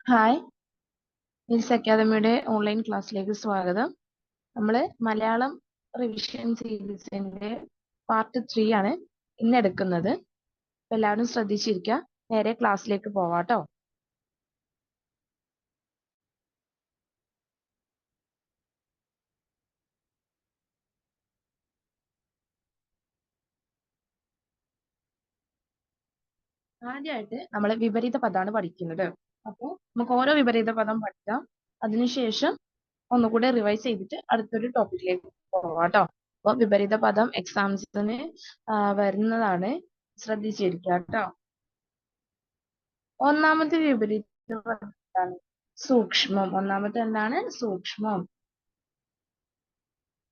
Hi, mills അക്കാദമിയുടെ online ക്ലാസ്സിലേക്ക് സ്വാഗതം. നമ്മൾ മലയാളം റിവിഷൻ സീരീസിന്റെ പാർട്ട് 3 ആണ് ഇന്ന് എടുക്കുന്നത്. അപ്പൊ എല്ലാവരും ശ്രദ്ധിച്ചിരിക്കുക. നേരെ ക്ലാസ്സിലേക്ക് പോവാട്ടോ. ആദ്യമായിട്ട് നമ്മൾ വിപരീത പദമാണ് പഠിക്കുന്നത്. അപ്പോൾ നമുക്ക് ഓരോ വിപരീത പദം പഠിക്കാം. അതിനുശേഷം ഒന്നുകൂടെ റിവൈസ് ചെയ്തിട്ട് അടുത്തൊരു ടോപ്പിക്കിലേക്ക് പോവാട്ടോ. അപ്പോൾ വിപരീത പദം എക്സാംസിന് വരുന്നതാണ്. ശ്രദ്ധിച്ചിരിക്കുക കേട്ടോ. ഒന്നാമത്തെ വിപരീത പദം എന്താണ്? സൂക്ഷ്മം. ഒന്നാമത്തെ എന്താണ്? സൂക്ഷ്മം.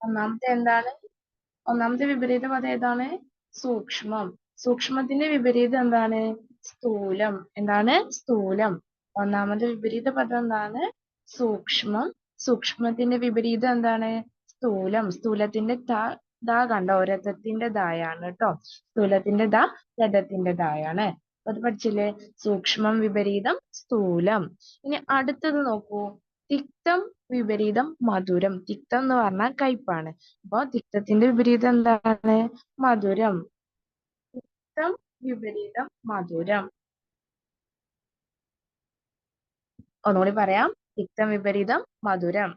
ഒന്നാമത്തെ എന്താണ്? ഒന്നാമത്തെ വിപരീത പദം ഏതാണ്? സൂക്ഷ്മം. സൂക്ഷ്മത്തിന്റെ വിപരീതം എന്താണ്? സ്ഥൂലം. എന്താണ്? സ്ഥൂലം. ഒന്നാമത്തെ വിപരീത പദം എന്താണ്? സൂക്ഷ്മം. സൂക്ഷ്മത്തിന്റെ വിപരീതം എന്താണ്? സ്ഥൂലം. സ്ഥൂലത്തിന്റെ ദാ കണ്ടോ? രഥത്തിന്റെ ദായാണ് കേട്ടോ. സ്ഥൂലത്തിന്റെ ദാ രഥത്തിന്റെ ദായാണ്. അത് പഠിച്ചില്ലേ? സൂക്ഷ്മം വിപരീതം സ്ഥൂലം. ഇനി അടുത്തത് നോക്കൂ. തിക്തം വിപരീതം മധുരം. തിക്തം എന്ന് പറഞ്ഞാൽ കയ്പാണ്. അപ്പൊ തിക്തത്തിന്റെ വിപരീതം എന്താണ്? മധുരം. തിക്തം വിപരീതം മധുരം. ഒന്നുകൂടി പറയാം. തിക്തം വിപരീതം മധുരം.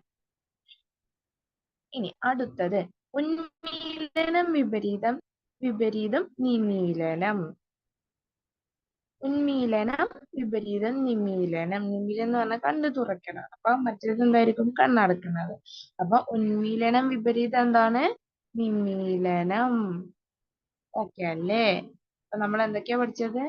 ഇനി അടുത്തത് ഉന്മീലനം വിപരീതം നിമീലനം. ഉന്മീലനം വിപരീതം നിമീലനം. നിമീലനം എന്ന് പറഞ്ഞാൽ കണ്ണ് തുറക്കണം. അപ്പൊ മറ്റേത് എന്തായിരിക്കും? കണ്ണടക്കുന്നത്. അപ്പൊ ഉന്മീലനം വിപരീതം എന്താണ്? നിമീലനം. ഓക്കെ അല്ലേ? അപ്പൊ നമ്മൾ എന്തൊക്കെയാ പഠിച്ചത്?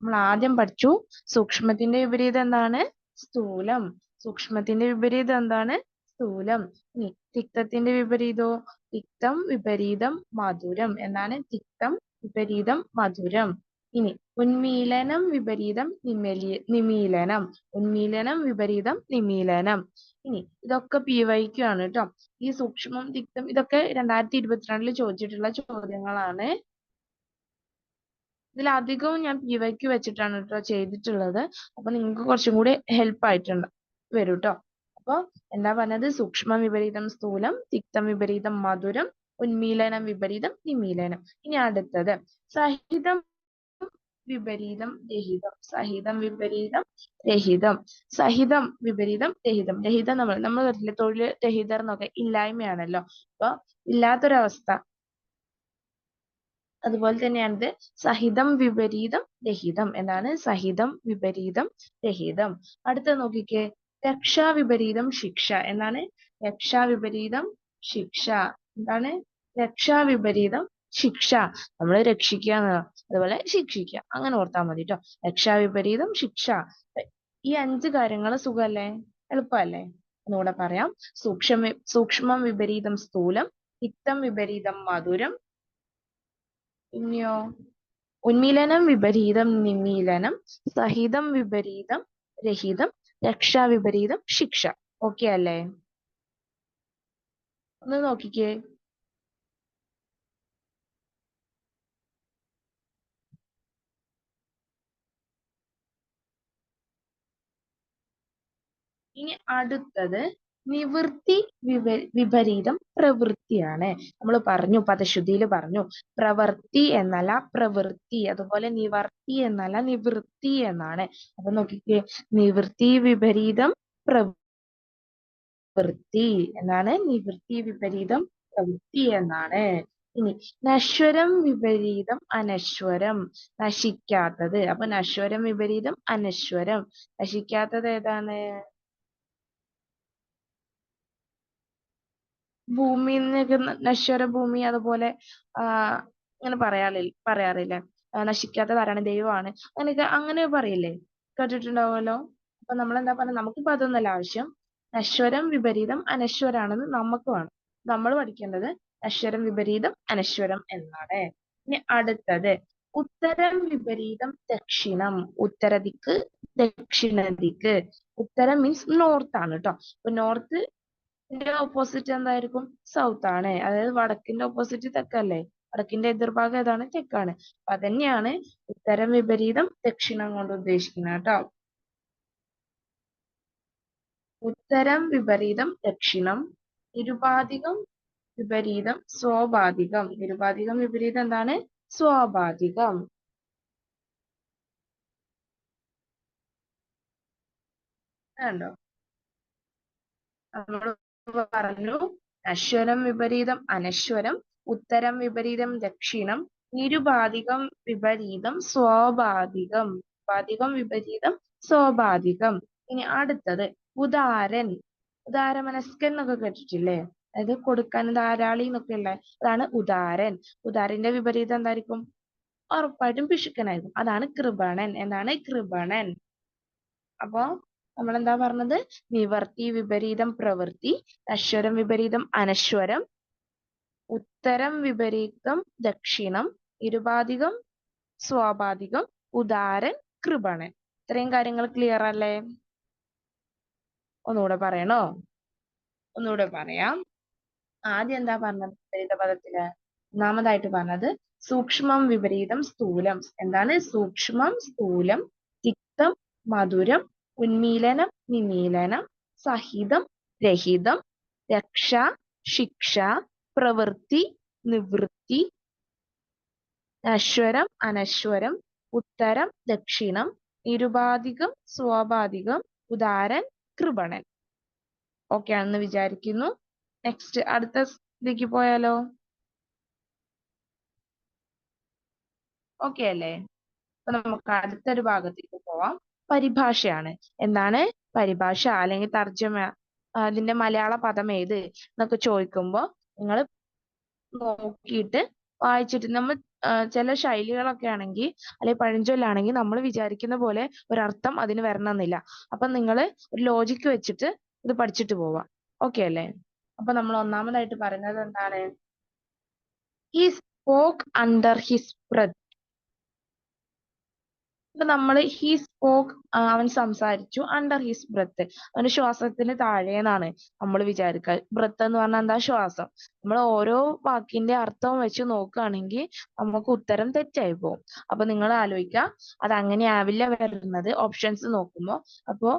നമ്മൾ ആദ്യം പഠിച്ചു സൂക്ഷ്മത്തിന്റെ വിപരീതം എന്താണ്? സ്ഥൂലം. സൂക്ഷ്മത്തിന്റെ വിപരീതം എന്താണ്? സ്ഥൂലം. ഇനി തിക്തത്തിന്റെ വിപരീതോ? തിക്തം വിപരീതം മധുരം. എന്താണ്? തിക്തം വിപരീതം മധുരം. ഇനി ഉന്മീലനം വിപരീതം നിമീലനം. ഉന്മീലനം വിപരീതം നിമീലനം. ഇനി ഇതൊക്കെ PYQ ആണ് കേട്ടോ. ഈ സൂക്ഷ്മം തിക്തം ഇതൊക്കെ 2022 ചോദിച്ചിട്ടുള്ള ചോദ്യങ്ങളാണ്. ഇതിലധികവും ഞാൻ PYQ വെച്ചിട്ടാണ് കേട്ടോ ചെയ്തിട്ടുള്ളത്. അപ്പൊ നിങ്ങൾക്ക് കുറച്ചും കൂടി ഹെൽപ്പ് ആയിട്ടുണ്ട് വരും കേട്ടോ. അപ്പൊ എന്താ പറഞ്ഞത്? സൂക്ഷ്മം വിപരീതം സ്ഥൂലം, തിക്തം വിപരീതം മധുരം, ഉന്മീലനം വിപരീതം നിമീലനം. ഇനി അടുത്തത് സഹിതം വിപരീതം രഹിതം. സഹിതം വിപരീതം രഹിതം. സഹിതം വിപരീതം രഹിതം. രഹിതം നമ്മൾ കേട്ടില്ലേ? തൊഴിൽ രഹിതർ എന്നൊക്കെ ഇല്ലായ്മയാണല്ലോ. അപ്പൊ ഇല്ലാത്തൊരവസ്ഥ. അതുപോലെ തന്നെയാണിത്. സഹിതം വിപരീതം രഹിതം. എന്താണ്? സഹിതം വിപരീതം രഹിതം. അടുത്ത നോക്കിക്കേ. രക്ഷാ വിപരീതം ശിക്ഷ. എന്താണ്? രക്ഷാ വിപരീതം ശിക്ഷ. എന്താണ്? രക്ഷാ വിപരീതം ശിക്ഷ. നമ്മൾ രക്ഷിക്കുക എന്നതാണ്. അതുപോലെ ശിക്ഷിക്കുക. അങ്ങനെ ഓർത്താൽ മതി കേട്ടോ. രക്ഷാ വിപരീതം ശിക്ഷ. ഈ 5 കാര്യങ്ങൾ സുഖല്ലേ? എളുപ്പമല്ലേ? ഒന്നുകൂടെ പറയാം. സൂക്ഷ്മം വിപരീതം സ്ഥൂലം, തിക്തം വിപരീതം മധുരം, ഇനിയോ ഉന്മീലനം വിപരീതം നിമീലനം, സഹിതം വിപരീതം രഹിതം, രക്ഷാ വിപരീതം ശിക്ഷ. ഓക്കെ അല്ലേ? ഒന്ന് നോക്കിക്കേ. ഇനി അടുത്തത് നിവൃത്തി വിപരീതം പ്രവൃത്തിയാണ്. നമ്മൾ പറഞ്ഞു, പദശുദ്ധിയിൽ പറഞ്ഞു, പ്രവർത്തി എന്നല്ല പ്രവൃത്തി. അതുപോലെ നിവർത്തി എന്നല്ല നിവൃത്തി എന്നാണ്. അപ്പൊ നോക്കിക്കേ. നിവൃത്തി വിപരീതം പ്രവൃത്തി എന്നാണ്. നിവൃത്തി വിപരീതം പ്രവൃത്തി എന്നാണ്. ഇനി നശ്വരം വിപരീതം അനശ്വരം. നശിക്കാത്തത്. അപ്പൊ നശ്വരം വിപരീതം അനശ്വരം. നശിക്കാത്തത് ഏതാണ്? ഭൂമി നശ്വര ഭൂമി. അതുപോലെ ഇങ്ങനെ പറയാറില്ലേ? നശിക്കാത്തത് ആരാണ്? ദൈവമാണ്. അങ്ങനെ പറയില്ലേ? കേട്ടിട്ടുണ്ടാവുമല്ലോ. അപ്പൊ നമ്മൾ എന്താ പറഞ്ഞ? നമുക്കിപ്പോ അതൊന്നല്ല ആവശ്യം. നശ്വരം വിപരീതം അനശ്വരാണെന്ന് നമുക്ക് വേണം. നമ്മൾ പഠിക്കേണ്ടത് നശ്വരം വിപരീതം അനശ്വരം എന്നാണ്. ഇനി അടുത്തത് ഉത്തരം വിപരീതം ദക്ഷിണം. ഉത്തരദിക്ക് ദക്ഷിണ ദിക്ക്. ഉത്തരം മീൻസ് നോർത്ത് ആണ് കേട്ടോ. അപ്പൊ നോർത്ത് ന്റെ ഓപ്പോസിറ്റ് എന്തായിരിക്കും? സൗത്ത് ആണ്. അതായത് വടക്കിന്റെ ഓപ്പോസിറ്റ് തെക്കല്ലേ? വടക്കിന്റെ എതിർഭാഗം ഏതാണ്? തെക്കാണ്. അപ്പൊ അതന്നെയാണ് ഉത്തരം വിപരീതം ദക്ഷിണം കൊണ്ട് ഉദ്ദേശിക്കുന്നത് കേട്ടോ. ഉത്തരം വിപരീതം ദക്ഷിണം. നിരുപാധികം വിപരീതം സ്വാഭാവികം. നിരുപാധികം വിപരീതം എന്താണ്? സ്വാഭാവികം. കണ്ടോ? നമ്മൾ പറഞ്ഞു നശ്വരം വിപരീതം അനശ്വരം, ഉത്തരം വിപരീതം ദക്ഷിണം, നിരുപാധികം വിപരീതം സ്വാഭാവികം. ഉപാധികം വിപരീതം സ്വാഭാവികം. ഇനി അടുത്തത് ഉദാരൻ. ഉദാരമനസ്കൻ എന്നൊക്കെ കേട്ടിട്ടില്ലേ? അതായത് കൊടുക്കാൻ ധാരാളി എന്നൊക്കെ ഉള്ള അതാണ് ഉദാരൻ. ഉദാരന്റെ വിപരീതം എന്തായിരിക്കും? ഉറപ്പായിട്ടും പിശുക്കനായിരിക്കും. അതാണ് കൃപണൻ. എന്താണ്? കൃപണൻ. അപ്പോ നമ്മൾ എന്താ പറഞ്ഞത്? നിവർത്തി വിപരീതം പ്രവൃത്തി, നശ്വരം വിപരീതം അനശ്വരം, ഉത്തരം വിപരീതം ദക്ഷിണം, നിരുപാധികം സ്വാഭാവികം, ഉദാരൻ, കൃപണൻ. ഇത്രയും കാര്യങ്ങൾ ക്ലിയർ അല്ലേ? ഒന്നുകൂടെ പറയണോ? ഒന്നുകൂടെ പറയാം. ആദ്യം എന്താ പറഞ്ഞത് വിപരീത പദത്തില്? ഒന്നാമതായിട്ട് പറഞ്ഞത് സൂക്ഷ്മം വിപരീതം സ്ഥൂലം. എന്താണ്? സൂക്ഷ്മം സ്ഥൂലം, തിക്തം മധുരം, ഉന്മീലനം നിമീലനം, സഹിതം രഹിതം, രക്ഷ ശിക്ഷ, പ്രവൃത്തി നിവൃത്തി, നശ്വരം അനശ്വരം, ഉത്തരം ദക്ഷിണം, നിരുപാധികം സ്വാഭാവികം, ഉദാരൻ കൃപണൻ. ഓക്കെ ആണെന്ന് വിചാരിക്കുന്നു. നെക്സ്റ്റ് അടുത്ത ഇതിലേക്ക് പോയാലോ? ഓക്കെ അല്ലേ? അപ്പൊ നമുക്ക് അടുത്തൊരു ഭാഗത്തേക്ക് പോവാം. പരിഭാഷയാണ്. എന്താണ് പരിഭാഷ അല്ലെങ്കിൽ തർജ്ജമ? അതിന്റെ മലയാള പദം ഏത് എന്നൊക്കെ ചോദിക്കുമ്പോ നിങ്ങൾ നോക്കിയിട്ട് വായിച്ചിട്ട് നമ്മൾ ചില ശൈലികളൊക്കെ ആണെങ്കിൽ അല്ലെങ്കിൽ പഴഞ്ചൊല്ലാണെങ്കിൽ നമ്മൾ വിചാരിക്കുന്ന പോലെ ഒരർത്ഥം അതിന് വരണമെന്നില്ല. അപ്പൊ നിങ്ങൾ ഒരു ലോജിക്ക് വെച്ചിട്ട് ഇത് പഠിച്ചിട്ട് പോവാം. ഓക്കെ അല്ലേ? അപ്പൊ നമ്മൾ ഒന്നാമതായിട്ട് പറയുന്നത് എന്താണ്? He spoke under his breath. ഇപ്പൊ നമ്മള് ഹി സ്പോക്ക്, അവൻ സംസാരിച്ചു അണ്ടർ ഹിസ് ബ്രെത്ത്, അവന്റെ ശ്വാസത്തിന് താഴേന്നാണ് നമ്മൾ വിചാരിക്കുക. ബ്രെത്ത് എന്ന് പറഞ്ഞാൽ എന്താ? ശ്വാസം. നമ്മൾ ഓരോ വാക്കിന്റെ അർത്ഥവും വെച്ച് നോക്കുകയാണെങ്കിൽ നമുക്ക് ഉത്തരം തെറ്റായി പോകും. അപ്പൊ നിങ്ങൾ ആലോചിക്കുക, അത് അങ്ങനെ ആവില്ല വരുന്നത് ഓപ്ഷൻസ് നോക്കുമ്പോ. അപ്പോ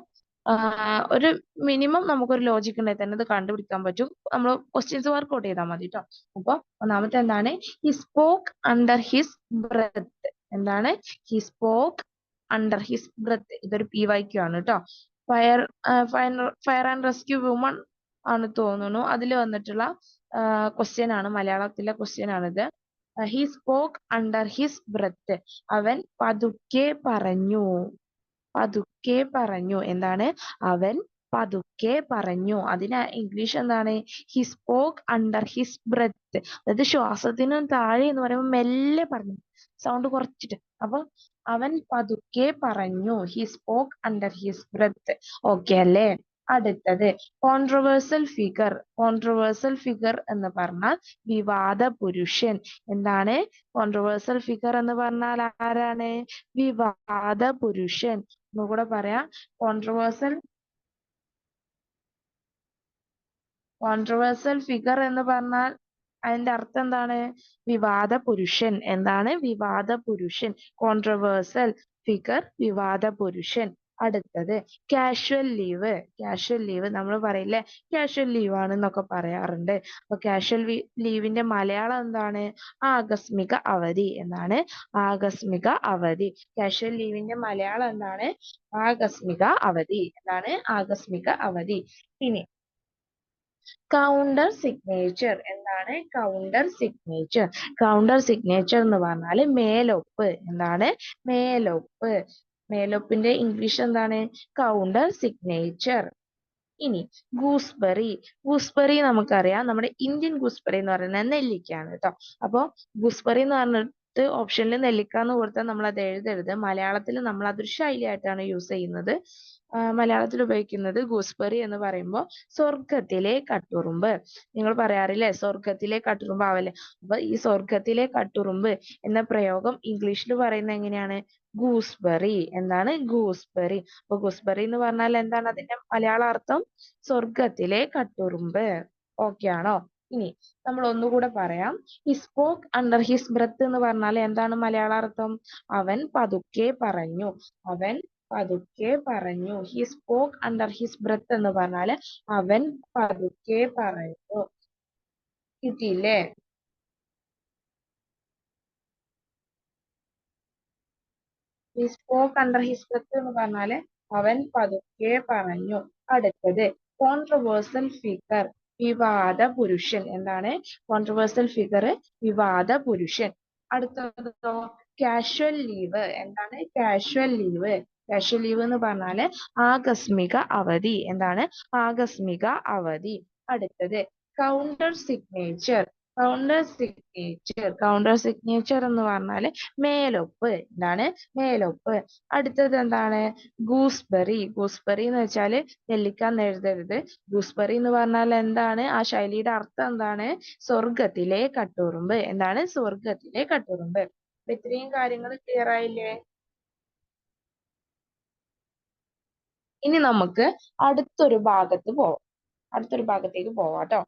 ഒരു മിനിമം നമുക്കൊരു ലോജിക് ഉണ്ടെങ്കിൽ തന്നെ ഇത് കണ്ടുപിടിക്കാൻ പറ്റും. നമ്മൾ ക്വസ്റ്റ്യൻസ് വർക്ക്ഔട്ട് ചെയ്താൽ മതി കേട്ടോ. അപ്പൊ ഒന്നാമത്തെ എന്താണ്? He spoke under his breath. എന്താണ്? He spoke under his breath. ഇതൊരു PYQ ആണ് കേട്ടോ. Fire fire and rescue woman ആണ് തോന്നുന്നു. അതിൽ വന്നിട്ടുള്ള ക്വസ്റ്റ്യൻ ആണ്. മലയാളത്തിലെ ക്വസ്റ്റ്യൻ ആണിത്. He spoke under his breath. അവൻ പതുക്കെ പറഞ്ഞു. പതുക്കെ പറഞ്ഞു. എന്താണ്? അവൻ പതുക്കെ പറഞ്ഞു. അതിന് ഇംഗ്ലീഷ് എന്താണ്? He spoke under his breath. അതായത് ശ്വാസത്തിന് താഴെ എന്ന് പറയുമ്പോൾ മെല്ലെ പറഞ്ഞു, സൗണ്ട് കുറച്ചിട്ട്. അപ്പൊ അവൻ പതുക്കെ പറഞ്ഞു. He spoke under his breath. Okay അല്ലേ? അടുത്തത് കോൺട്രവേഴ്സൽ ഫിഗർ. കോൺട്രവേഴ്സൽ ഫിഗർ എന്ന് പറഞ്ഞാൽ വിവാദ പുരുഷൻ. എന്താണ്? കോൺട്രവേഴ്സൽ ഫിഗർ എന്ന് പറഞ്ഞാൽ ആരാണ്? വിവാദ പുരുഷൻ. ഒന്നുകൂടെ പറയാം. കോൺട്രവേഴ്സൽ കോൺട്രവേഴ്സൽ ഫിഗർ എന്ന് പറഞ്ഞാൽ അതിന്റെ അർത്ഥം എന്താണ്? വിവാദ പുരുഷൻ. എന്താണ്? വിവാദ പുരുഷൻ. കോൺട്രവേഴ്സൽ ഫിഗർ, വിവാദ പുരുഷൻ. അടുത്തത് കാഷ്വൽ ലീവ്. കാഷ്വൽ ലീവ് നമ്മൾ പറയില്ലേ, കാഷ്വൽ ലീവ് ആണെന്നൊക്കെ പറയാറുണ്ട്. അപ്പൊ കാഷ്വൽ ലീവിന്റെ മലയാളം എന്താണ്? ആകസ്മിക അവധി. എന്താണ്? ആകസ്മിക അവധി. കാഷ്വൽ ലീവിന്റെ മലയാളം എന്താണ്? ആകസ്മിക അവധി. എന്താണ്? ആകസ്മിക അവധി. ഇനി കൗണ്ടർ സിഗ്നേച്ചർ. എന്താണ്? Counter signature. കൗണ്ടർ സിഗ്നേച്ചർ എന്ന് പറഞ്ഞാൽ മേലൊപ്പ്. എന്താണ്? മേലൊപ്പ്. മേലൊപ്പിന്റെ ഇംഗ്ലീഷ് എന്താണ്? Counter signature. ഇനി ഗൂസ്ബെറി. ഗൂസ്ബെറി നമുക്കറിയാം, നമ്മുടെ ഇന്ത്യൻ ഗൂസ്ബെറി എന്ന് പറയുന്നത് നെല്ലിക്കയാണ് കേട്ടോ. അപ്പൊ ഗൂസ്ബെറി എന്ന് പറഞ്ഞിട്ട് ഓപ്ഷനിൽ നെല്ലിക്ക എന്ന് കൊടുത്താൽ നമ്മൾ അത് എഴുതരുത്. മലയാളത്തിൽ നമ്മൾ അതൊരു ശൈലിയായിട്ടാണ് യൂസ് ചെയ്യുന്നത്. മലയാളത്തിൽ ഉപയോഗിക്കുന്നത് ഗൂസ്ബെറി എന്ന് പറയുമ്പോൾ സ്വർഗത്തിലെ കട്ടുറുമ്പ്. നിങ്ങൾ പറയാറില്ലേ സ്വർഗത്തിലെ കട്ടുറുമ്പ് ആവല്ലേ? അപ്പൊ ഈ സ്വർഗത്തിലെ കട്ടുറുമ്പ് എന്ന പ്രയോഗം ഇംഗ്ലീഷിൽ പറയുന്നത് എങ്ങനെയാണ്? ഗൂസ്ബെറി. എന്താണ്? ഗൂസ്ബെറി. അപ്പൊ ഗൂസ്ബെറി എന്ന് പറഞ്ഞാൽ എന്താണ് അതിന്റെ മലയാള അർത്ഥം? സ്വർഗത്തിലെ കട്ടുറുമ്പ്. ഓക്കെ ആണോ? ഇനി നമ്മൾ ഒന്നുകൂടെ പറയാം. He spoke under his breath എന്ന് പറഞ്ഞാൽ എന്താണ് മലയാള അർത്ഥം? അവൻ പതുക്കെ പറഞ്ഞു. അവൻ പതുക്കെ പറഞ്ഞു. He spoke under his breath എന്ന് പറഞ്ഞാല് അവൻ പതുക്കെ പറഞ്ഞു. കിട്ടിയില്ലേ? He spoke under his breath എന്ന് പറഞ്ഞാല് അവൻ പതുക്കെ പറഞ്ഞു. അടുത്തത് കോൺട്രവേഴ്സൽ ഫിഗർ, വിവാദ പുരുഷൻ. എന്താണ് കോൺട്രവേഴ്സൽ ഫിഗർ? വിവാദ പുരുഷൻ. അടുത്തതോ കാഷ്വൽ ലീവ്. എന്താണ് കാഷ്വൽ ലീവ്? കാഷ്വൽ ലീവ് എന്ന് പറഞ്ഞാല് ആകസ്മിക അവധി. എന്താണ് ആകസ്മിക അവധി. അടുത്തത് counter signature. Counter signature, counter signature എന്ന് പറഞ്ഞാല് മേലൊപ്പ്. എന്താണ് മേലൊപ്പ്. അടുത്തത് എന്താണ് ഗൂസ്ബെറി. ഗൂസ്ബെറി എന്ന് വെച്ചാല് നെല്ലിക്ക എഴുതരുത്. ഗൂസ്ബെറി എന്ന് പറഞ്ഞാൽ എന്താണ്? ആ ശൈലിയുടെ അർത്ഥം എന്താണ്? സ്വർഗത്തിലെ കട്ടുറുമ്പ്. എന്താണ് സ്വർഗത്തിലെ കട്ടുറുമ്പ്. അപ്പൊ ഇത്രയും കാര്യങ്ങൾ ക്ലിയർ ആയില്ലേ? ഇനി നമുക്ക് അടുത്തൊരു ഭാഗത്ത് പോവാം. അടുത്തൊരു ഭാഗത്തേക്ക് പോവാട്ടോ.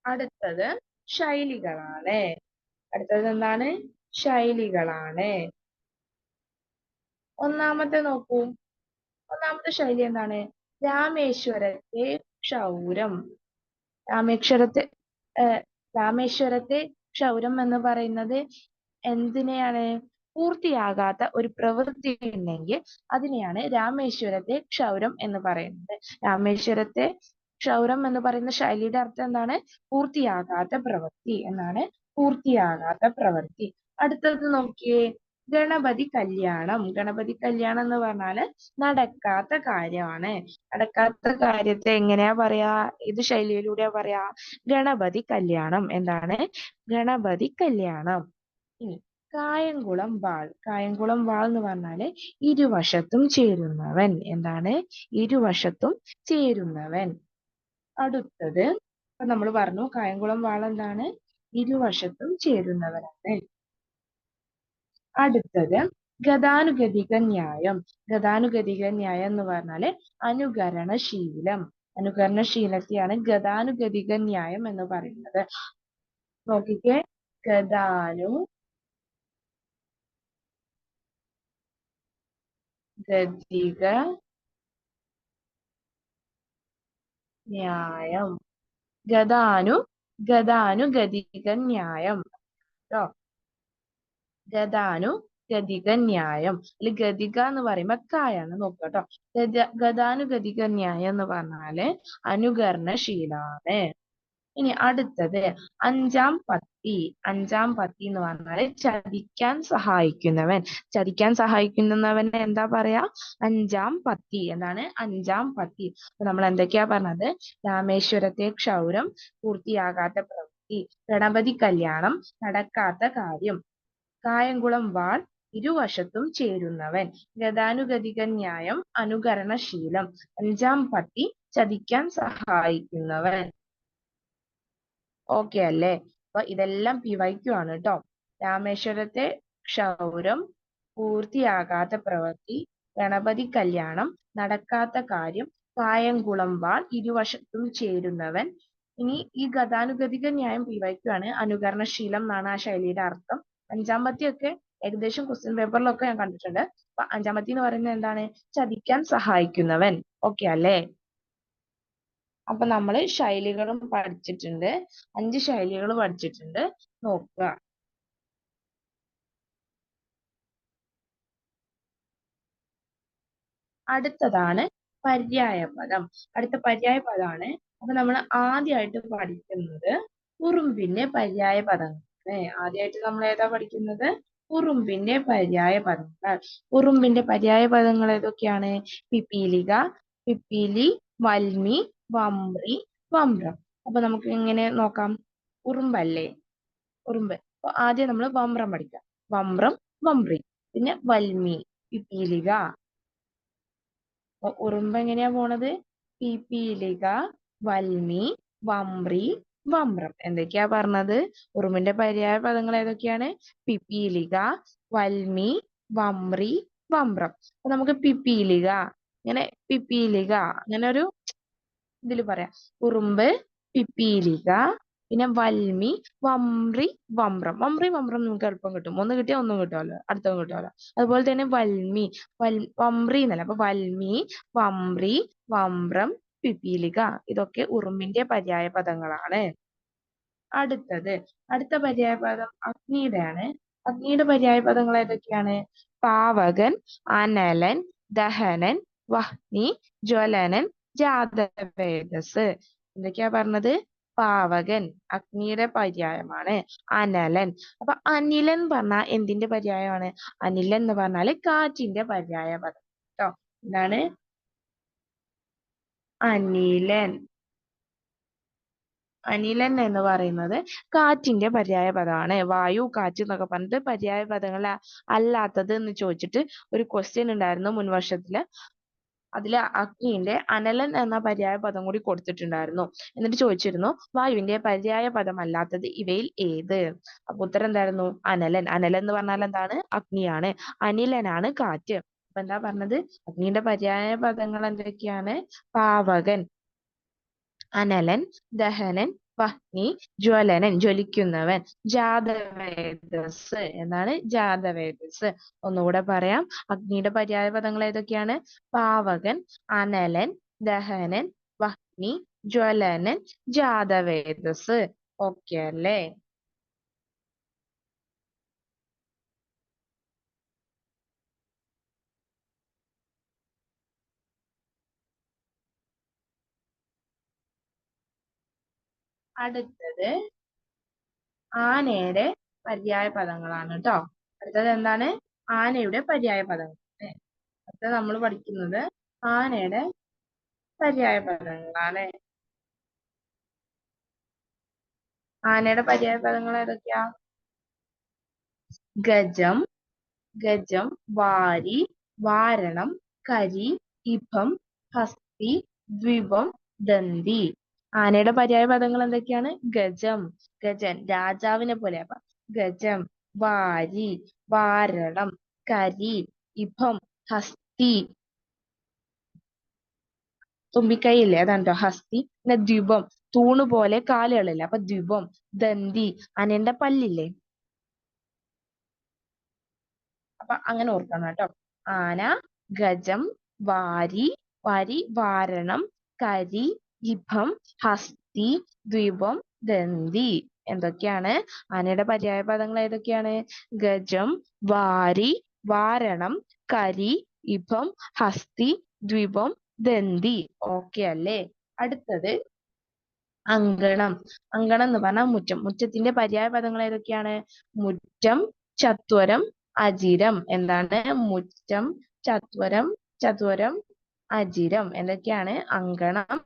അടുത്തത് ശൈലികളാണ്. അടുത്തത് എന്താണ്? ശൈലികളാണ്. ഒന്നാമത്തെ നോക്കൂ. ഒന്നാമത്തെ ശൈലി എന്താണ്? രാമേശ്വരത്തെ ക്ഷൗരം. രാമേശ്വരത്തെ രാമേശ്വരത്തെ ക്ഷൗരം എന്ന് പറയുന്നത് എന്തിനെയാണ്? പൂർത്തിയാകാത്ത ഒരു പ്രവൃത്തി ഉണ്ടെങ്കിൽ അതിനെയാണ് രാമേശ്വരത്തെ ക്ഷൗരം എന്ന് പറയുന്നത്. രാമേശ്വരത്തെ ക്ഷൗരം എന്ന് പറയുന്ന ശൈലിയുടെ അർത്ഥം എന്താണ്? പൂർത്തിയാകാത്ത പ്രവൃത്തി എന്നാണ്. പൂർത്തിയാകാത്ത പ്രവൃത്തി. അടുത്തത് നോക്കിയേ, ഗണപതി കല്യാണം. ഗണപതി കല്യാണം എന്ന് പറഞ്ഞാല് നടക്കാത്ത കാര്യമാണ്. നടക്കാത്ത കാര്യത്തെ എങ്ങനെയാ പറയാ? ഏത് ശൈലിയിലൂടെയാ പറയാ? ഗണപതി കല്യാണം. എന്താണ് ഗണപതി കല്യാണം. ഇനി കായംകുളം വാൾ. കായംകുളം വാൾ എന്ന് പറഞ്ഞാല് ഇരുവശത്തും ചേരുന്നവൻ. എന്താണ്? ഇരുവശത്തും ചേരുന്നവൻ. അടുത്തത് ഇപ്പൊ നമ്മൾ പറഞ്ഞു കായംകുളം വാൾ എന്താണ്? ഇരുവശത്തും ചേരുന്നവനാണ്. അടുത്തത് ഗതാനുഗതിക ന്യായം. ഗതാനുഗതിക ന്യായം എന്ന് പറഞ്ഞാല് അനുകരണശീലം. അനുകരണശീലത്തെയാണ് ഗതാനുഗതിക ന്യായം എന്ന് പറയുന്നത്. നോക്കിക്കേ, ഗതിക ന്യായം. ഗതാനുഗതിക ന്യായം ട്ടോ. ഗതാനുഗതിക ന്യായം. അല്ലെ ഗതിക എന്ന് പറയുമ്പോ കായാണ് നോക്കട്ടോ. ഗതാനുഗതിക ന്യായം എന്ന് പറഞ്ഞാല് അനുകരണശീലാണ്. ഇനി അടുത്തത് അഞ്ചാം പത്തി. അഞ്ചാം പത്തി എന്ന് പറഞ്ഞാല് ചതിക്കാൻ സഹായിക്കുന്നവൻ. ചതിക്കാൻ സഹായിക്കുന്നവനെ എന്താ പറയാ? അഞ്ചാം പത്തി. എന്താണ് അഞ്ചാം പത്തി? അപ്പൊ നമ്മൾ എന്തൊക്കെയാ പറഞ്ഞത്? രാമേശ്വരത്തെ ക്ഷൗരം, പൂർത്തിയാകാത്ത പ്രവൃത്തി, ഗണപതി കല്യാണം, നടക്കാത്ത കാര്യം, കായംകുളം വാൾ, ഇരുവശത്തും ചേരുന്നവൻ, ഗതാനുഗതിക ന്യായം, അനുകരണശീലം, അഞ്ചാം പത്തി, ചതിക്കാൻ സഹായിക്കുന്നവൻ. ഓക്കെ അല്ലേ? അപ്പൊ ഇതെല്ലാം PYQ ആണ് കേട്ടോ. രാമേശ്വരത്തെ ക്ഷൗരം, പൂർത്തിയാകാത്ത പ്രവൃത്തി, ഗണപതി കല്യാണം, നടക്കാത്ത കാര്യം, കായംകുളം വാൾ, ഇരുവശത്തും ചേരുന്നവൻ. ഇനി ഈ ഗതാനുഗതിക ന്യായം PYQ ആണ്. അനുകരണശീലം എന്നാണ് ആ ശൈലിയുടെ അർത്ഥം. അഞ്ചാം പത്തിയൊക്കെ ഏകദേശം ക്വസ്റ്റ്യൻ പേപ്പറിലൊക്കെ ഞാൻ കണ്ടിട്ടുണ്ട്. അപ്പൊ അഞ്ചാം പത്തി എന്ന് പറയുന്നത് എന്താണ്? ചതിക്കാൻ സഹായിക്കുന്നവൻ. ഓക്കെ അല്ലേ? അപ്പൊ നമ്മള് ശൈലികളും പഠിച്ചിട്ടുണ്ട്. 5 ശൈലികൾ പഠിച്ചിട്ടുണ്ട്. നോക്കുക. അടുത്തതാണ് പര്യായപദം. അടുത്ത പര്യായപദമാണ്. അപ്പൊ നമ്മൾ ആദ്യമായിട്ട് പഠിക്കുന്നത് ഉറുമ്പിന്റെ പര്യായ പദങ്ങളാണ്. ആദ്യമായിട്ട് നമ്മൾ ഏതാ പഠിക്കുന്നത്? ഉറുമ്പിന്റെ പര്യായ പദങ്ങൾ. ഉറുമ്പിന്റെ പര്യായ പദങ്ങൾ ഏതൊക്കെയാണ്? പിപ്പീലിക, പിപ്പീലി, വൽമി, വമ്രി, വമ്രം. അപ്പൊ നമുക്ക് എങ്ങനെ നോക്കാം? ഉറുമ്പല്ലേ? ഉറുമ്പ്. അപ്പൊ ആദ്യം നമ്മൾ വമ്രം പഠിക്കാം. വമ്രം, വമ്രി. പിന്നെ വൽമി, പിപ്പീലിക. അപ്പൊ ഉറുമ്പ് എങ്ങനെയാ പോണത്? പിപ്പീലിക, വൽമി, വമ്രി, വമ്രം. എന്തൊക്കെയാ പറഞ്ഞത്? ഉറുമ്പിന്റെ പര്യായ പദങ്ങൾ ഏതൊക്കെയാണ്? പിപ്പീലിക, വൽമി, വമ്രി, വമ്രം. അപ്പൊ നമുക്ക് പിപ്പീലിക, ഇങ്ങനെ പിപ്പീലിക, അങ്ങനെ ഒരു ഇതിൽ പറയാം. ഉറുമ്പ്, പിപ്പീലിക, പിന്നെ വൽമി, വമ്രി, വമ്രം. വമ്രി വമ്രം നമുക്ക് എളുപ്പം കിട്ടും. ഒന്ന് കിട്ടിയാൽ ഒന്നും കിട്ടുമല്ലോ, അടുത്തതും കിട്ടുമല്ലോ. അതുപോലെ തന്നെ വൽമി, വമ്രി എന്നല്ല. അപ്പൊ വൽമി, വമ്രി, വമ്രം, പിപീലിക ഇതൊക്കെ ഉറുമ്പിന്റെ പര്യായ പദങ്ങളാണ്. അടുത്ത പര്യായ പദം അഗ്നിയുടെയാണ്. അഗ്നിയുടെ പര്യായ പദങ്ങൾ ഏതൊക്കെയാണ്? പാവകൻ, അനലൻ, ദഹനൻ, വഹ്നി, ജ്വലനൻ, ജാതവേദസ്. എന്തൊക്കെയാ പറഞ്ഞത്? പാവകൻ അഗ്നിയുടെ പര്യായമാണ്. അനലൻ, അപ്പൊ അനിലൻ പറഞ്ഞാൽ എന്തിന്റെ പര്യായമാണ്? അനിലൻ എന്ന് പറഞ്ഞാല് കാറ്റിന്റെ പര്യായ പദം കേട്ടോ. എന്താണ്? അനിലൻ. അനിലൻ എന്ന് പറയുന്നത് കാറ്റിന്റെ പര്യായ പദമാണ്. വായു, കാറ്റ് എന്നൊക്കെ പറഞ്ഞിട്ട് പര്യായ പദങ്ങൾ അല്ലാത്തത് എന്ന് ചോദിച്ചിട്ട് ഒരു ക്വസ്റ്റ്യൻ ഉണ്ടായിരുന്നു മുൻവർഷത്തില്. അതില് അഗ്നിന്റെ അനലൻ എന്ന പര്യായ പദം കൂടി കൊടുത്തിട്ടുണ്ടായിരുന്നു. എന്നിട്ട് ചോദിച്ചിരുന്നു വായുവിന്റെ പര്യായ പദം അല്ലാത്തത് ഇവയിൽ ഏത്? അപ്പൊ ഉത്തരം എന്തായിരുന്നു? അനലൻ. അനലൻ എന്ന് പറഞ്ഞാൽ എന്താണ്? അഗ്നിയാണ്. അനിലനാണ് കാറ്റ്. അപ്പൊ എന്താ പറഞ്ഞത്? അഗ്നിയുടെ പര്യായ പദങ്ങൾ എന്തൊക്കെയാണ്? പാവകൻ, അനലൻ, ദഹനൻ, വഹ്നി, ജ്വലനൻ ജ്വലിക്കുന്നവൻ, ജാതവേദസ്. എന്താണ്? ജാതവേദസ്. ഒന്നുകൂടെ പറയാം. അഗ്നിയുടെ പര്യായ പദങ്ങൾ ഏതൊക്കെയാണ്? പാവകൻ, അനലൻ, ദഹനൻ, വഹ്നി, ജ്വലനൻ, ജാതവേദസ്. ഓക്കെ അല്ലേ? അടുത്തത് ആനയുടെ പര്യായ പദങ്ങളാണ് കേട്ടോ. അടുത്തത് എന്താണ്? ആനയുടെ പര്യായ പദങ്ങൾ. അടുത്തത് നമ്മൾ പഠിക്കുന്നത് ആനയുടെ പര്യായ പദങ്ങളാണ്. ആനയുടെ പര്യായ പദങ്ങൾ ഏതൊക്കെയാ? ഗജം, ഗജം, വാരി, വാരണം, കരി, ഇഭം, ഹസ്തി, ദ്വിപം, ദന്തി. ആനയുടെ പര്യായ പദങ്ങൾ എന്തൊക്കെയാണ്? ഗജം, ഗജൻ രാജാവിനെ പോലെ. അപ്പൊ ഗജം, വാരി, വാരണം, കരി, ഇഭം, ഹസ്തി തുമ്പിക്കൈയില്ലേ, അതാണ് ട്ടോ ഹസ്തി. പിന്നെ ദ്വിപം തൂണ് പോലെ കാലുകളില്ലേ, അപ്പൊ ദ്വിപം. ദന്തി ആനയുടെ പല്ലില്ലേ, അപ്പൊ അങ്ങനെ ഓർക്കണം കേട്ടോ. ആന, ഗജം, വാരി, വാരണം, കരി, ഇഭം, ഹസ്തി, ദ്വിപം, ദന്തി. എന്തൊക്കെയാണ് ആനയുടെ പര്യായ പദങ്ങൾ? ഏതൊക്കെയാണ്? ഗജം, വാരി, വാരണം, കരി, ഇഭം, ഹസ്തി, ദ്വിപം, ദന്തി. ഓക്കെ അല്ലേ? അടുത്തത് അങ്കണം. അങ്കണം എന്ന് പറഞ്ഞാൽ മുറ്റം. മുറ്റത്തിന്റെ പര്യായ പദങ്ങൾ ഏതൊക്കെയാണ്? മുറ്റം, ചത്വരം, അജിരം. എന്താണ്? മുറ്റം, ചത്വരം, ചത്വരം, അജിരം. എന്തൊക്കെയാണ്? അങ്കണം,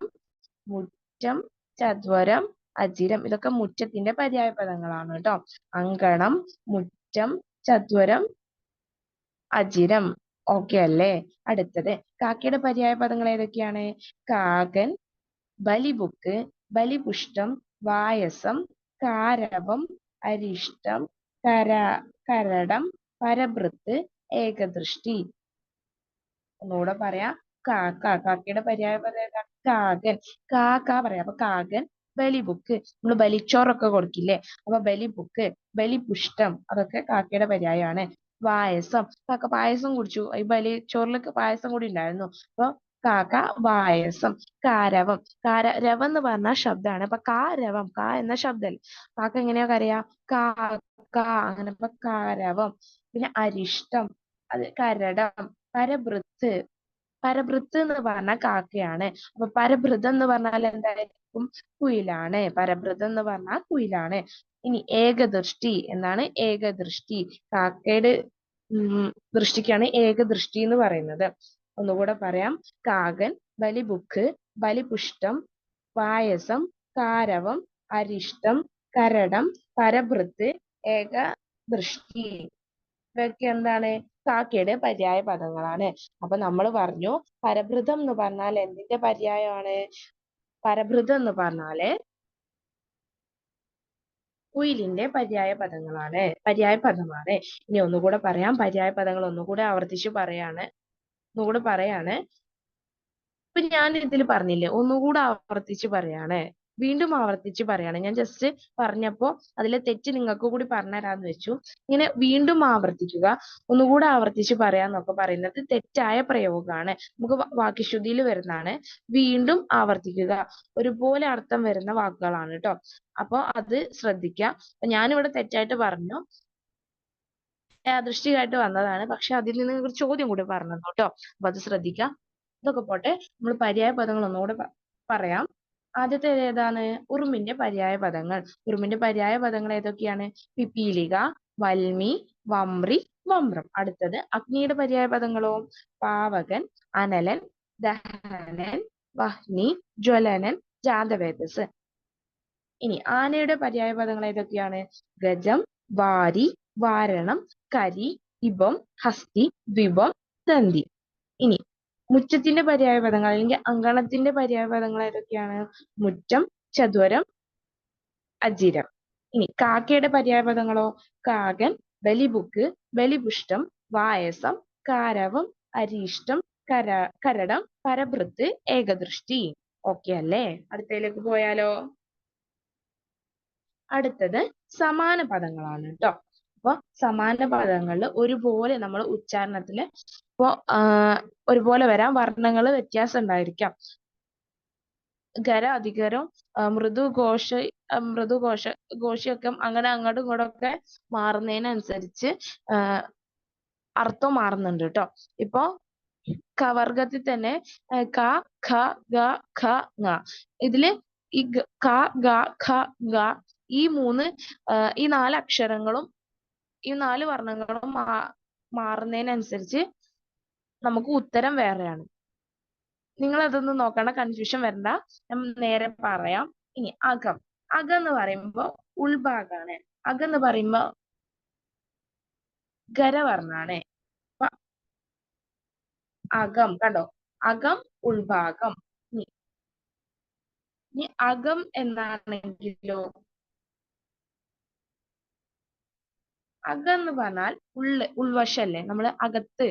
മുറ്റം, ചത്വരം, അജിരം. ഇതൊക്കെ മുറ്റത്തിന്റെ പര്യായ പദങ്ങളാണ് കേട്ടോ. അങ്കണം, മുറ്റം, ചത്വരം, അജിരം. ഓക്കെ അല്ലേ? അടുത്തത് കാക്കയുടെ പര്യായ പദങ്ങൾ ഏതൊക്കെയാണ്? കാകൻ, ബലിബുക്ക്, ബലിപുഷ്ടം, വായസം, കാരവം, അരിഷ്ടം, കര കരടം, പരഭൃത്ത്, ഏകദൃഷ്ടി. ഒന്നുകൂടെ പറയാം. കാക്കയുടെ പര്യായ പദം ഏതാണ്? കാകൻ. പറയാം. അപ്പൊ കാകൻ, ബലിബുക്ക് നമ്മള് ബലിച്ചോറൊക്കെ കൊടുക്കില്ലേ, അപ്പൊ ബലിബുക്ക്, ബലിപുഷ്ടം അതൊക്കെ കാക്കയുടെ പര്യായമാണ്. പായസം, കാക്ക പായസം കുടിച്ചു. ഈ ബലിച്ചോറിലൊക്കെ പായസം കൂടി ഉണ്ടായിരുന്നു. അപ്പൊ കാക്ക പായസം. കാരവം, രവം എന്ന് പറഞ്ഞ ശബ്ദമാണ്. അപ്പൊ കാരവം, എന്ന ശബ്ദം. കാക്ക എങ്ങനെയാ കരയാ? കാ അങ്ങനെ. അപ്പൊ കാരവം. പിന്നെ അരിഷ്ടം, അത് കരടം. പരഭൃത്ത്, എന്ന് പറഞ്ഞാൽ കാക്കയാണ്. അപ്പൊ പരഭൃതം എന്ന് പറഞ്ഞാൽ എന്തായിരിക്കും? കുയിലാണ്. പരഭൃതം എന്ന് പറഞ്ഞാൽ കുയിലാണ്. ഇനി ഏകദൃഷ്ടി. എന്താണ്? ഏകദൃഷ്ടി. കാക്കയുടെ ദൃഷ്ടിക്കാണ് ഏകദൃഷ്ടി എന്ന് പറയുന്നത്. ഒന്നുകൂടെ പറയാം. കാകൻ, ബലിബുക്ക്, ബലിപുഷ്ടം, പായസം, കാരവം, അരിഷ്ടം, കരടം, പരഭൃത്ത്, ഏകദൃഷ്ടി. ഇതൊക്കെ എന്താണ്? കാക്കയുടെ പര്യായ പദങ്ങളാണ്. അപ്പൊ നമ്മൾ പറഞ്ഞു പരഭൃതം എന്ന് പറഞ്ഞാൽ എന്തിന്റെ പര്യായമാണ്? പരഭൃതം എന്ന് പറഞ്ഞാല് കുയിലിന്റെ പര്യായ പദമാണ്. ഇനി ഒന്നുകൂടെ പറയാം. പര്യായ പദങ്ങൾ ഒന്നുകൂടെ ആവർത്തിച്ച് പറയാണ്. ഇപ്പൊ ഞാൻ ഇതിൽ പറഞ്ഞില്ലേ, ഒന്നുകൂടെ ആവർത്തിച്ച് പറയാണ്. വീണ്ടും ആവർത്തിച്ച് പറയാണ്. ഞാൻ ജസ്റ്റ് പറഞ്ഞപ്പോ അതിലെ തെറ്റ് നിങ്ങൾക്ക് കൂടി പറഞ്ഞുതരാന്ന് വെച്ചു. ഇങ്ങനെ വീണ്ടും ആവർത്തിക്കുക, ഒന്നുകൂടെ ആവർത്തിച്ച് പറയാന്നൊക്കെ പറയുന്നത് തെറ്റായ പ്രയോഗമാണ്. നമുക്ക് വാക്യശുദ്ധിയിൽ വരുന്നതാണ്. വീണ്ടും ആവർത്തിക്കുക ഒരുപോലെ അർത്ഥം വരുന്ന വാക്കുകളാണ് ട്ടോ. അപ്പൊ അത് ശ്രദ്ധിക്കുക. അപ്പൊ ഞാനിവിടെ തെറ്റായിട്ട് പറഞ്ഞു, യാദൃശ്ചികമായിട്ട് വന്നതാണ്. പക്ഷെ അതിൽ നിന്ന് ഒരു ചോദ്യം കൂടി പറഞ്ഞു ട്ടോ. അപ്പൊ അത് ശ്രദ്ധിക്കുക. ഇതൊക്കെ പോട്ടെ, നമ്മൾ പര്യായ പദങ്ങൾ ഒന്നുകൂടെ പറയാം. ആദ്യത്തേത് ഏതാണ്? ഉറുമിന്റെ പര്യായ പദങ്ങൾ. ഉറുമിന്റെ പര്യായ പദങ്ങൾ ഏതൊക്കെയാണ്? പിപീലിക, വൽമി, വമ്രി, വമ്രം. അടുത്തത് അഗ്നിയുടെ പര്യായ പദങ്ങളോ? പാവകൻ, അനലൻ, ദഹനൻ, വഹ്നി, ജ്വലനൻ, ജാതവേദസ്. ഇനി ആനയുടെ പര്യായ പദങ്ങൾ ഏതൊക്കെയാണ്? ഗജം, വാരി, വാരണം, കരി, ഇബം, ഹസ്തി, ദ്വിപം, ദന്തി. ഇനി മുറ്റത്തിന്റെ പര്യായ പദങ്ങൾ അല്ലെങ്കിൽ അങ്കണത്തിന്റെ പര്യായ പദങ്ങൾ ഏതൊക്കെയാണ്? മുറ്റം, ചത്വരം, അജിരം. ഇനി കാക്കയുടെ പര്യായ പദങ്ങളോ? കാകൻ, ബലിബുക്ക്, ബലിപുഷ്ടം, വായസം, കാരവം, അരിഷ്ടം, കരടം, പരഭൃത്ത്, ഏകദൃഷ്ടി. ഓക്കെ അല്ലേ? അടുത്തതിലേക്ക് പോയാലോ? അടുത്തത് സമാന പദങ്ങളാണ് ട്ടോ. അപ്പൊ സമാന പദങ്ങളിൽ ഒരുപോലെ നമ്മൾ ഉച്ചാരണത്തില് ഇപ്പൊ ഒരുപോലെ വരാം, വർണ്ണങ്ങൾ വ്യത്യാസം ഉണ്ടായിരിക്കാം. ഖര, അധികരം, മൃദുഘോഷിയൊക്കെ അങ്ങനെ അങ്ങോട്ടും ഇങ്ങോട്ടും ഒക്കെ മാറുന്നതിനനുസരിച്ച് അർത്ഥം മാറുന്നുണ്ട് ട്ടോ. ഇപ്പൊ കവർഗത്തിൽ തന്നെ ക, ഖ, ഗ, ഖ, ങ. ഇതില് ഈ ക, ഗ, ഖ, ഗ ഈ ഈ 4 അക്ഷരങ്ങളും ഈ 4 വർണ്ണങ്ങളും മാറുന്നതിനനുസരിച്ച് നമുക്ക് ഉത്തരം വേറെയാണ്. നിങ്ങൾ അതൊന്നും നോക്കണ്ട, കൺഫ്യൂഷൻ വരണ്ട, ഞാൻ നേരെ പറയാം. ഇനി അകം. അകം എന്ന് പറയുമ്പോ ഉൾഭാഗാണ്. അകം എന്ന് പറയുമ്പോ ഖരവർണ്ണാണ്. അപ്പൊ അകം കണ്ടോ? അകം, ഉൾഭാഗം. ഇനി അകം എന്നാണെങ്കിലോ? അകം എന്ന് പറഞ്ഞാൽ ഉൾവശല്ലേ, നമ്മള് അകത്ത്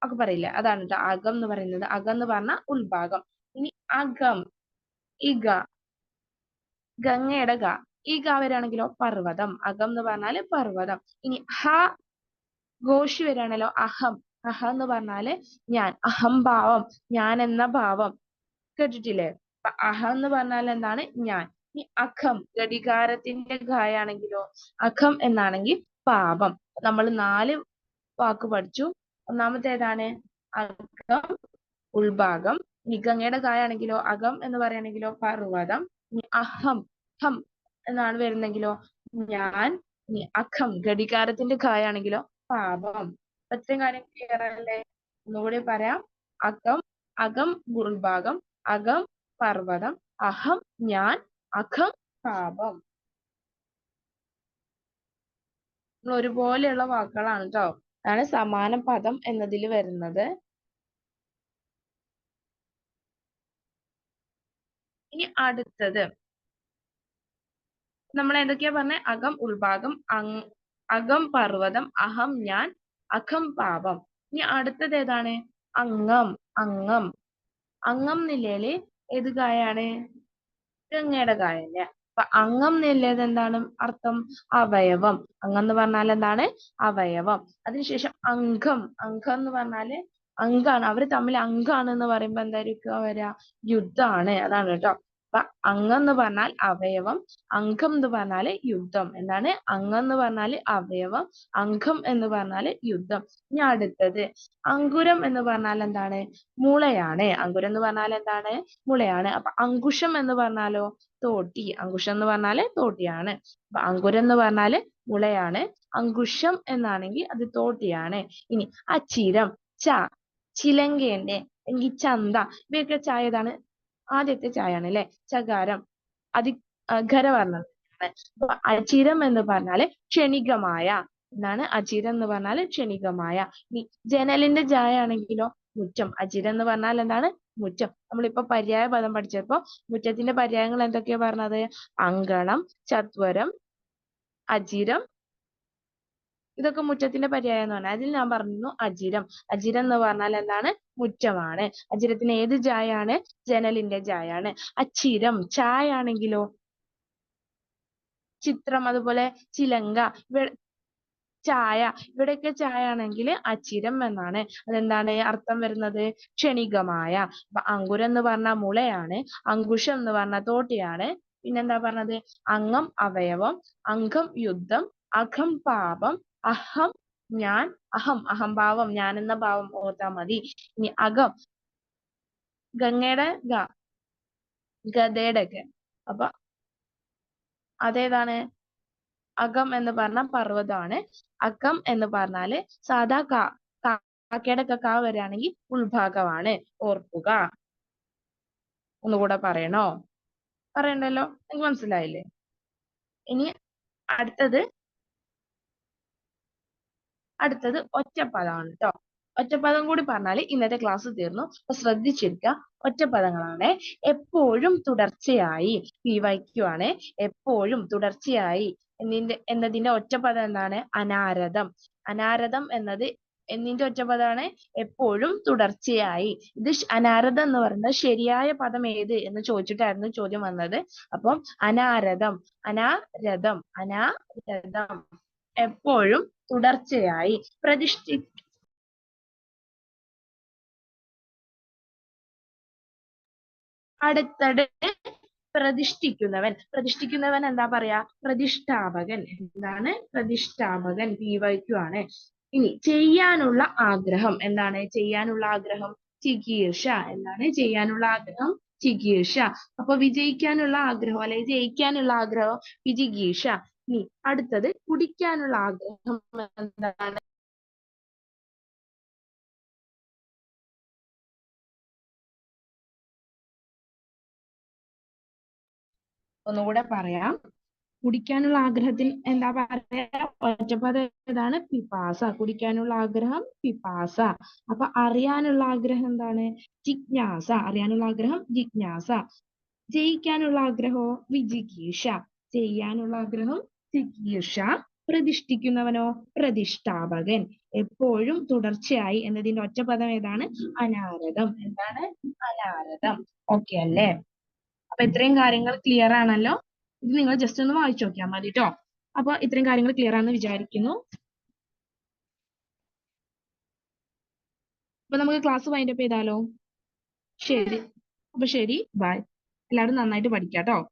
ഒക്കെ പറയില്ലേ, അതാണ് ട്ടോ അകം എന്ന് പറയുന്നത്. അകം എന്ന് പറഞ്ഞാൽ ഉൾഭാഗം. ഇനി അകം, ഇഗ, ഗംഗയുടെ ഗ, ഈ ഗ വരാണെങ്കിലോ? പർവ്വതം. അകം എന്ന് പറഞ്ഞാല് പർവ്വതം. ഇനി ഹ ഘോഷി വരാണല്ലോ? അഹം. അഹ എന്ന് പറഞ്ഞാല് ഞാൻ, അഹംഭാവം, ഞാൻ എന്ന ഭാവം. കേട്ടിട്ടില്ലേ? അഹ എന്ന് പറഞ്ഞാൽ എന്താണ്? ഞാൻ. ഈ അഖം ഘടികാരത്തിന്റെ ഘായാണെങ്കിലോ? അഖം എന്നാണെങ്കിൽ പാപം. നമ്മൾ 4 വാക്ക് പഠിച്ചു. ഒന്നാമത്തെ ഏതാണ്? അകം, ഉൾഭാഗം. ഇനി ഗംഗയുടെ ഘായാണെങ്കിലോ? അകം എന്ന് പറയുകയാണെങ്കിലോ? പർവ്വതം. ഇനി അഹം, ഹം എന്നാണ് വരുന്നെങ്കിലോ? ഞാൻ. ഇനി അഖം ഘടികാരത്തിന്റെ ഘായാണെങ്കിലോ? പാപം. ഇത്രയും കാര്യം ക്ലിയർ അല്ലേ? ഒന്നുകൂടി പറയാം. അകം, അകം ഉൾഭാഗം, അകം പർവ്വതം, അഹം ഞാൻ, അഖം പാപം. ഒരുപോലെയുള്ള വാക്കുകളാണ് ട്ടോ. അതാണ് സമാന പദം എന്നതിൽ വരുന്നത്. ഇനി അടുത്തത് നമ്മൾ എന്തൊക്കെയാ പറഞ്ഞ? അകം, ഉൾഭാഗം, അകം പർവ്വതം, അഹം ഞാൻ, അഖം പാപം. ഇനി അടുത്തത് ഏതാണ്? അംഗം. അംഗം. അംഗം നിലയില് ഏത് കായാണ്? ഗംഗയുടെ കായല്ലേ? അപ്പൊ അംഗം എന്നുള്ളത് എന്താണ് അർത്ഥം? അവയവം. അംഗം എന്ന് പറഞ്ഞാൽ എന്താണ്? അവയവം. അതിനുശേഷം അംഗം. അംഗം എന്ന് പറഞ്ഞാല് അംഗാണ്. അവര് തമ്മിൽ അംഗാണ് എന്ന് പറയുമ്പോ എന്തായിരിക്കും വരാ? യുദ്ധാണ്. അതാണ് കേട്ടോ. അപ്പൊ അംഗം എന്ന് പറഞ്ഞാൽ അവയവം, അംഗം എന്ന് പറഞ്ഞാല് യുദ്ധം. എന്താണ്? അംഗം എന്ന് പറഞ്ഞാല് അവയവം, അംഗം എന്ന് പറഞ്ഞാല് യുദ്ധം. ഇനി അടുത്തത് അങ്കുരം എന്ന് പറഞ്ഞാൽ എന്താണ്? മുളയാണ്. അങ്കുരം എന്ന് പറഞ്ഞാൽ എന്താണ്? മുളയാണ്. അപ്പൊ അങ്കുശം എന്ന് പറഞ്ഞാലോ? തോട്ടി. അങ്കുശം എന്ന് പറഞ്ഞാല് തോട്ടിയാണ്. അപ്പൊ അങ്കുരം എന്ന് പറഞ്ഞാല് മുളയാണ്. അങ്കുശം എന്നാണെങ്കിൽ അത് തോട്ടിയാണ്. ഇനി അച്ചിരം, ച, ചിലങ്കേന്റെ എങ്കിൽ ചന്ത, ഇവയൊക്കെ ചായ ഏതാണ്? ആദ്യത്തെ ചായയാണ് അല്ലെ? ചകാരം. ഖരവർണ്ണമാണ്. അപ്പൊ അചിരം എന്ന് പറഞ്ഞാല് ക്ഷണികമായ. എന്താണ്? അചിരം എന്ന് പറഞ്ഞാല് ക്ഷണികമായ. ഇനി ജനലിന്റെ ജായ ആണെങ്കിലോ? മുറ്റം. അചിരം എന്ന് പറഞ്ഞാൽ എന്താണ്? മുറ്റം. നമ്മളിപ്പോ പര്യായ പദം പഠിച്ചപ്പോ മുറ്റത്തിന്റെ പര്യായങ്ങൾ എന്തൊക്കെയാ പറഞ്ഞത്? അങ്കണം, ചത്വരം, അചിരം, ഇതൊക്കെ മുറ്റത്തിന്റെ പര്യായം എന്ന് പറഞ്ഞാൽ അതിൽ ഞാൻ പറഞ്ഞു അജിരം. അജിരം എന്ന് പറഞ്ഞാൽ എന്താണ്? മുറ്റമാണ്. അജിരത്തിന് ഏത് ജായാണ്? ജനലിന്റെ ജായാണ്. അച്ചിരം ചായ ആണെങ്കിലോ? ചിത്രം, അതുപോലെ ചിലങ്ക, ചായ, ഇവിടെയൊക്കെ ചായ ആണെങ്കിൽ അച്ചിരം എന്നാണ്. അതെന്താണ് അർത്ഥം വരുന്നത്? ക്ഷണികമായ. അപ്പൊ അങ്കുരം എന്ന് പറഞ്ഞാൽ മുളയാണ്, അങ്കുശം എന്ന് പറഞ്ഞാൽ തോട്ടിയാണ്. പിന്നെന്താ പറഞ്ഞത്? അംഗം അവയവം, അംഗം യുദ്ധം, അഘം പാപം, അഹം ഞാൻ, അഹംഭാവം, ഞാൻ എന്ന ഭാവം ഓർത്താ മതി. ഇനി അകം, ഗംഗയുടെ ഗദയുടെ ഒക്കെ. അപ്പൊ അതേതാണ്? അകം എന്ന് പറഞ്ഞാൽ പർവ്വതമാണ്. അകം എന്ന് പറഞ്ഞാല് സാധാ കാക്കയുടെ ഒക്കെ കാ വരികയാണെങ്കിൽ ഉൾഭാഗമാണ്. ഓർക്കുക. ഒന്നുകൂടെ പറയണോ? പറയണ്ടല്ലോ, നിങ്ങൾക്ക് മനസ്സിലായില്ലേ? ഇനി അടുത്തത് ഒറ്റപ്പദമാണ് ട്ടോ. ഒറ്റപ്പദം കൂടി പറഞ്ഞാൽ ഇന്നത്തെ ക്ലാസ് തീർന്നു. അപ്പൊ ശ്രദ്ധിച്ചിരിക്കുക. ഒറ്റപ്പദങ്ങളാണ്. എപ്പോഴും തുടർച്ചയായി, PYQ ആണ്. എപ്പോഴും തുടർച്ചയായി എന്നതിന്റെ ഒറ്റപ്പദം എന്താണ്? അനാരതം. അനാരതം എന്നത് എന്തിന്റെ ഒറ്റപ്പദമാണ്? എപ്പോഴും തുടർച്ചയായി. ഇത് അനാരതം എന്ന് പറയുന്നത് ശരിയായ പദം ഏത് എന്ന് ചോദിച്ചിട്ടായിരുന്നു ചോദ്യം വന്നത്. അപ്പം അനാരതം, അനാരതം എപ്പോഴും തുടർച്ചയായി. അടുത്തത് പ്രതിഷ്ഠിക്കുന്നവൻ എന്താ പറയാ? പ്രതിഷ്ഠാപകൻ. എന്താണ്? പ്രതിഷ്ഠാപകൻ. PYQ ആണ്. ഇനി ചെയ്യാനുള്ള ആഗ്രഹം എന്താണ്? ചെയ്യാനുള്ള ആഗ്രഹം ചികീർഷ. എന്താണ് ചെയ്യാനുള്ള ആഗ്രഹം? ചികീർഷ. അപ്പൊ വിജയിക്കാനുള്ള ആഗ്രഹം അല്ലെങ്കിൽ ജയിക്കാനുള്ള ആഗ്രഹം വിജിഗീഷ. ഇനി അടുത്തത് കുടിക്കാനുള്ള ആഗ്രഹം എന്താണ്? ഒന്നുകൂടെ പറയാം. കുടിക്കാനുള്ള ആഗ്രഹത്തിൽ എന്താ പറയാ? ഒറ്റപ്പദം ഏതാണ്? പിപാസ. കുടിക്കാനുള്ള ആഗ്രഹം പിപാസ. അപ്പൊ അറിയാനുള്ള ആഗ്രഹം എന്താണ്? ജിജ്ഞാസ. അറിയാനുള്ള ആഗ്രഹം ജിജ്ഞാസ. ജയിക്കാനുള്ള ആഗ്രഹമോ? വിജിഗീഷ. ചെയ്യാനുള്ള ആഗ്രഹം ജിഗീഷ. പ്രതിഷ്ഠിക്കുന്നവനോ? പ്രതിഷ്ഠാപകൻ. എപ്പോഴും തുടർച്ചയായി എന്നതിന്റെ ഒറ്റപ്പദം ഏതാണ്? അനാരതം. എന്താണ്? അനാരതം. ഓക്കെ അല്ലേ? അപ്പൊ ഇത്രയും കാര്യങ്ങൾ ക്ലിയർ ആണല്ലോ. ഇത് നിങ്ങൾ ജസ്റ്റ് ഒന്ന് വായിച്ചു നോക്കിയാൽ മതി ട്ടോ. അപ്പൊ ഇത്രയും കാര്യങ്ങൾ ക്ലിയർ ആണെന്ന് വിചാരിക്കുന്നു. അപ്പൊ നമുക്ക് ക്ലാസ് വൈൻഡ് അപ്പ് ചെയ്താലോ? ശരി. അപ്പൊ ശരി, ബൈ. എല്ലാവരും നന്നായിട്ട് പഠിക്കാട്ടോ.